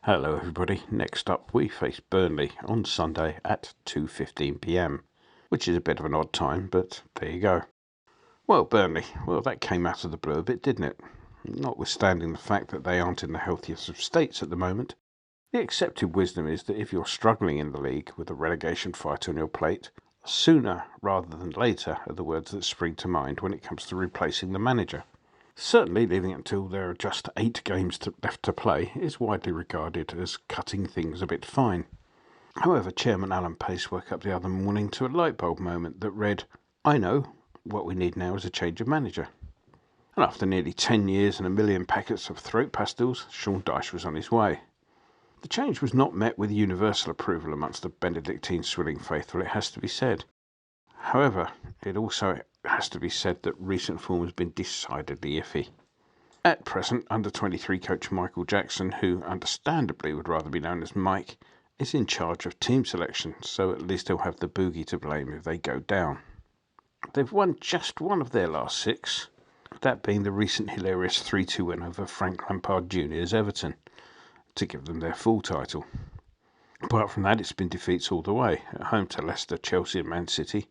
Hello everybody, next up we face Burnley on Sunday at 2:15 p.m, which is a bit of an odd time, but there you go. Well, Burnley, that came out of the blue a bit, didn't it? Notwithstanding the fact that they aren't in the healthiest of states at the moment, the accepted wisdom is that if you're struggling in the league with a relegation fight on your plate, sooner rather than later are the words that spring to mind when it comes to replacing the manager. Certainly leaving it until there are just 8 games left to play is widely regarded as cutting things a bit fine. However, Chairman Alan Pace woke up the other morning to a light bulb moment that read, "I know, what we need now is a change of manager." And after nearly 10 years and a million packets of throat pastilles, Sean Dyche was on his way. The change was not met with universal approval amongst the Benedictine swilling faithful, it has to be said. However, it also has to be said that recent form has been decidedly iffy. At present, under-23 coach Michael Jackson, who understandably would rather be known as Mike, is in charge of team selection, so at least he'll have the boogie to blame if they go down. They've won just one of their last 6, that being the recent hilarious 3-2 win over Frank Lampard Jr.'s Everton, to give them their full title. Apart from that, it's been defeats all the way, at home to Leicester, Chelsea and Man City,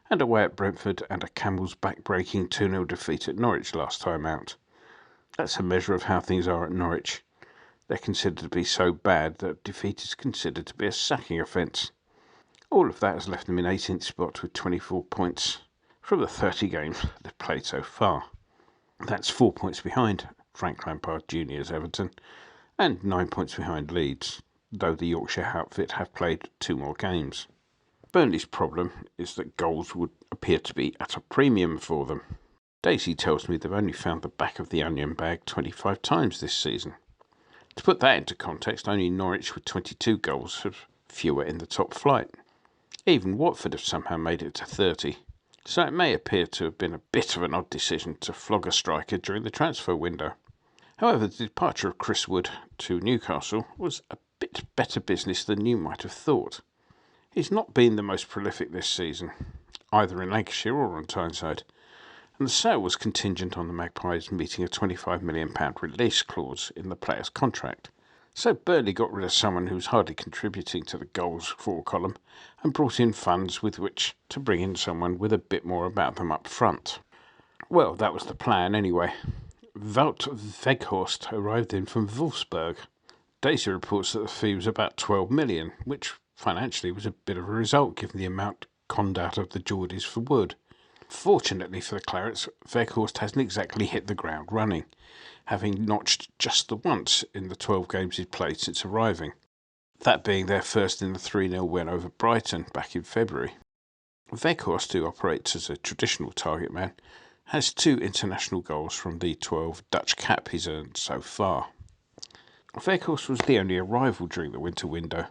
and away at Brentford and a camel's back-breaking 2-0 defeat at Norwich last time out. That's a measure of how things are at Norwich. They're considered to be so bad that defeat is considered to be a sacking offence. All of that has left them in 18th spot with 24 points from the 30 games they've played so far. That's 4 points behind Frank Lampard Jr.'s Everton and 9 points behind Leeds, though the Yorkshire outfit have played 2 more games. Burnley's problem is that goals would appear to be at a premium for them. Daisy tells me they've only found the back of the onion bag 25 times this season. To put that into context, only Norwich with 22 goals have fewer in the top flight. Even Watford have somehow made it to 30, so it may appear to have been a bit of an odd decision to flog a striker during the transfer window. However, the departure of Chris Wood to Newcastle was a bit better business than you might have thought. He's not been the most prolific this season, either in Lancashire or on Tyneside, and the sale was contingent on the Magpies meeting a £25 million release clause in the player's contract. So Burnley got rid of someone who was hardly contributing to the goals for column and brought in funds with which to bring in someone with a bit more about them up front. Well, that was the plan anyway. Wout Weghorst arrived in from Wolfsburg. Daisy reports that the fee was about 12 million, which financially was a bit of a result given the amount conned out of the Geordies for Wood. Fortunately for the Clarets, Weghorst hasn't exactly hit the ground running, having notched just the once in the 12 games he's played since arriving, that being their first in the 3-0 win over Brighton back in February. Weghorst, who operates as a traditional target man, has 2 international goals from the 12 Dutch cap he's earned so far. Weghorst was the only arrival during the winter window.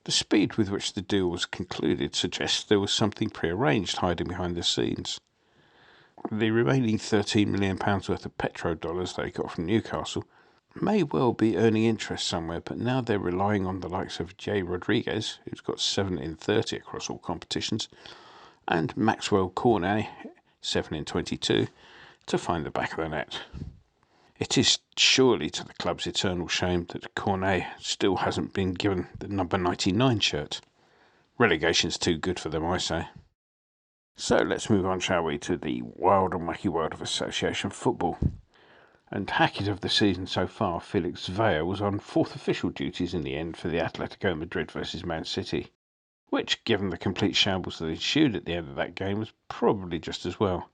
The speed with which the deal was concluded suggests there was something prearranged hiding behind the scenes. The remaining £13 million worth of petrodollars they got from Newcastle may well be earning interest somewhere, but now they're relying on the likes of Jay Rodriguez, who's got 7 in 30 across all competitions, and Maxwell Cornet, 7 in 22, to find the back of the net. It is surely to the club's eternal shame that Cornet still hasn't been given the number 99 shirt. Relegation's too good for them, I say. So let's move on, shall we, to the wild and wacky world of association football. And hackett of the season so far, Felix Vea was on 4th official duties in the end for the Atletico Madrid vs Man City, which, given the complete shambles that ensued at the end of that game, was probably just as well.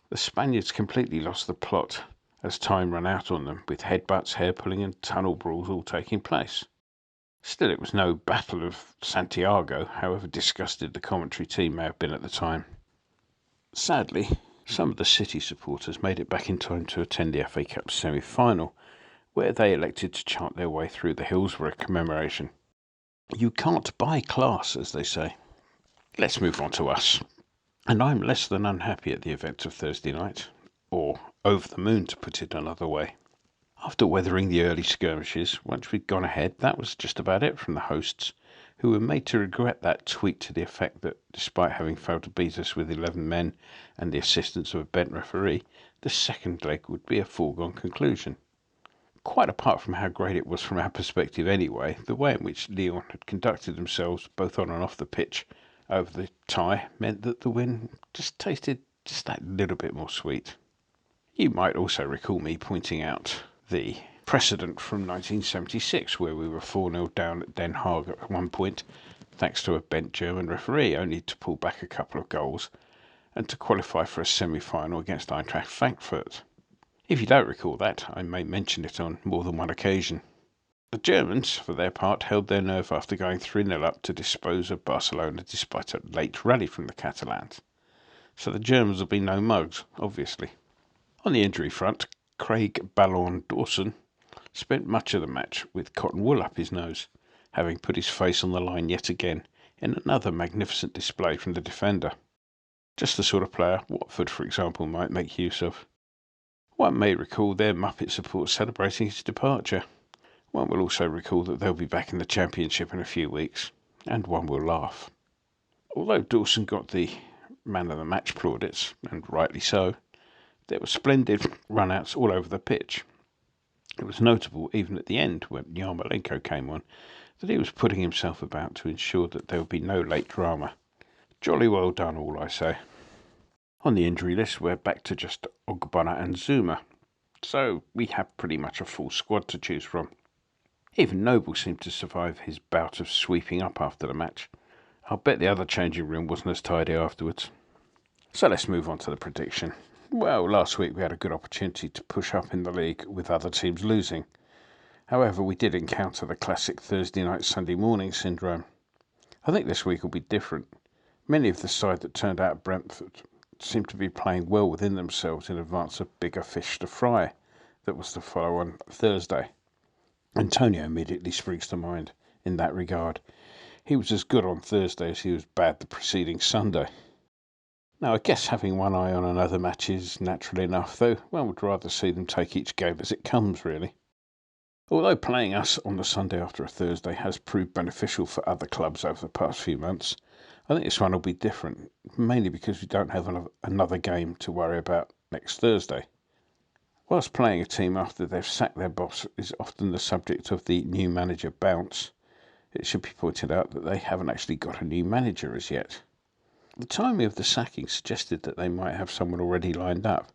The Spaniards completely lost the plot as time ran out on them, with headbutts, hair-pulling and tunnel brawls all taking place. Still, it was no Battle of Santiago, however disgusted the commentary team may have been at the time. Sadly, some of the City supporters made it back in time to attend the FA Cup semi-final, where they elected to chant their way through the Hillsborough commemoration. You can't buy class, as they say. Let's move on to us. And I'm less than unhappy at the events of Thursday night, or over the moon to put it another way. After weathering the early skirmishes, once we'd gone ahead, that was just about it from the hosts, who were made to regret that tweet to the effect that, despite having failed to beat us with 11 men and the assistance of a bent referee, the second leg would be a foregone conclusion. quite apart from how great it was from our perspective anyway, the way in which Lyon had conducted themselves both on and off the pitch over the tie meant that the win just tasted just that little bit more sweet. You might also recall me pointing out the precedent from 1976 where we were 4-0 down at Den Haag at one point, thanks to a bent German referee, only to pull back a couple of goals and to qualify for a semi-final against Eintracht Frankfurt. If you don't recall that, I may mention it on more than one occasion. The Germans, for their part, held their nerve after going 3-0 up to dispose of Barcelona despite a late rally from the Catalans. So the Germans will be no mugs, obviously. On the injury front, Craig Ballon Dawson spent much of the match with cotton wool up his nose, having put his face on the line yet again in another magnificent display from the defender. Just the sort of player Watford, for example, might make use of. One may recall their Muppet support celebrating his departure. One will also recall that they'll be back in the Championship in a few weeks, and one will laugh. Although Dawson got the man of the match plaudits, and rightly so, there were splendid run-outs all over the pitch. It was notable, even at the end, when Yarmolenko came on, that he was putting himself about to ensure that there would be no late drama. Jolly well done, all I say. On the injury list, we're back to just Ogbonna and Zuma, so we have pretty much a full squad to choose from. Even Noble seemed to survive his bout of sweeping up after the match. I'll bet the other changing room wasn't as tidy afterwards. So let's move on to the prediction. Well, last week we had a good opportunity to push up in the league with other teams losing. However, we did encounter the classic Thursday night, Sunday morning syndrome. I think this week will be different. Many of the side that turned out at Brentford seem to be playing well within themselves in advance of bigger fish to fry that was to follow on Thursday. Antonio immediately springs to mind in that regard. He was as good on Thursday as he was bad the preceding Sunday. Now, I guess having one eye on another match is natural enough, though one would rather see them take each game as it comes, really. Although playing us on the Sunday after a Thursday has proved beneficial for other clubs over the past few months, I think this one will be different, mainly because we don't have another game to worry about next Thursday. Whilst playing a team after they've sacked their boss is often the subject of the new manager bounce, it should be pointed out that they haven't actually got a new manager as yet. The timing of the sacking suggested that they might have someone already lined up,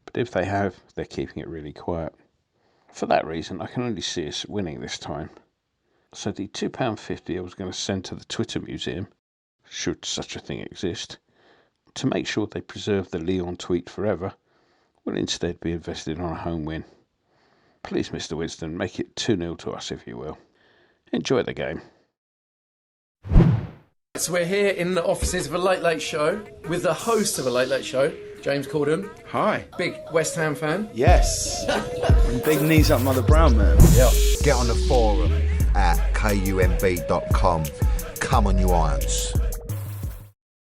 but if they have, they're keeping it really quiet. For that reason, I can only see us winning this time. So the £2.50 I was going to send to the Twitter Museum, should such a thing exist, to make sure they preserve the Lyon tweet forever, will instead be invested on a home win. Please, Mr. Winston, make it 2-0 to us, if you will. Enjoy the game. So we're here in the offices of a Late Late Show with the host of a Late Late Show, James Corden. Hi. Big West Ham fan. Yes. And big knees up Mother Brown, man. Yeah. Get on the forum at kumb.com. Come on, you irons.